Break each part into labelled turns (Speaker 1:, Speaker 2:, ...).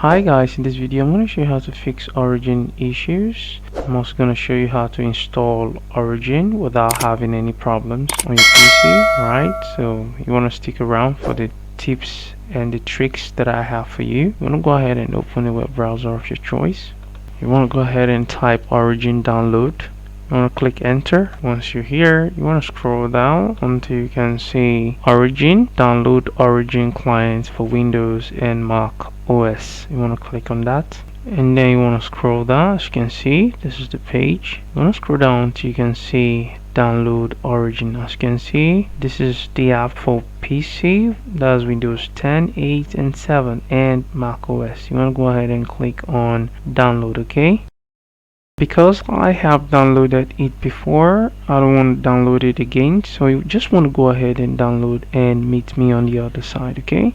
Speaker 1: Hi guys, in this video I'm going to show you how to fix Origin issues. I'm also going to show you how to install Origin without having any problems on your PC. Alright, so you want to stick around for the tips and the tricks that I have for you. You want to go ahead and open a web browser of your choice. You want to go ahead and type Origin download. You want to click enter. Once you're here, you want to scroll down until you can see Origin. Download Origin clients for Windows and Mac OS. You want to click on that, and then you want to scroll down. As you can see, this is the page. You want to scroll down until you can see download Origin. As you can see, this is the app for PC. That's Windows 10, 8 and 7 and Mac OS. You want to go ahead and click on download. Okay, because I have downloaded it before, I don't want to download it again, so you just want to go ahead and download and meet me on the other side. Okay,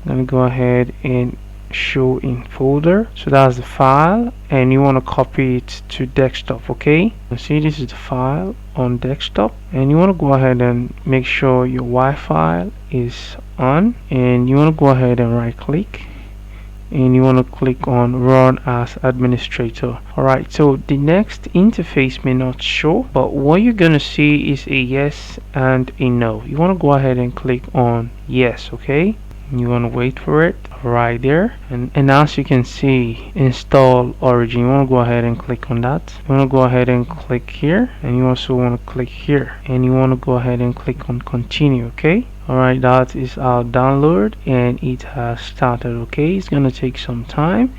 Speaker 1: I'm gonna go ahead and show in folder. So that's the file, and you want to copy it to desktop. Okay, you see this is the file on desktop, and you want to go ahead and make sure your Wi-Fi is on, and you want to go ahead and right click, and you want to click on run as administrator. Alright, so the next interface may not show, but what you're gonna see is a yes and a no. You want to go ahead and click on yes. Okay, you want to wait for it right there, and as you can see, install Origin. You want to go ahead and click on that. You want to go ahead and click here, and you also want to click here, and you want to go ahead and click on continue. Okay, alright, that is our download and it has started. Okay, it's gonna take some time.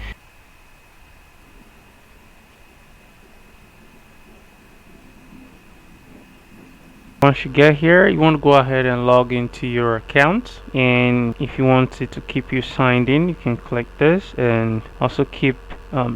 Speaker 1: Once you get here, you want to go ahead and log into your account, and if you want it to keep you signed in, you can click this, and also keep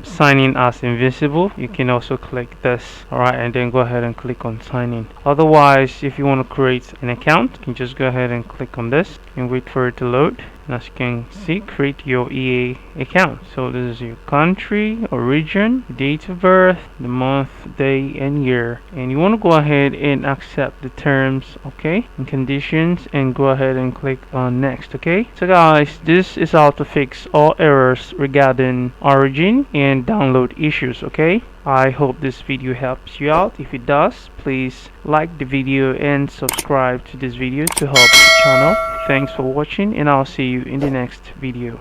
Speaker 1: signing as invisible, you can also click this. Alright, and then go ahead and click on sign in. Otherwise, if you want to create an account, you can just go ahead and click on this and wait for it to load. And as you can see, create your EA account. So this is your country or region, date of birth, the month, day and year, and you want to go ahead and accept the terms, okay, and conditions, and go ahead and click on next. Okay, so guys, this is how to fix all errors regarding Origin and download issues. Okay, I hope this video helps you out. If it does, please like the video and subscribe to this video to help the channel. Thanks for watching, and I'll see you in the next video.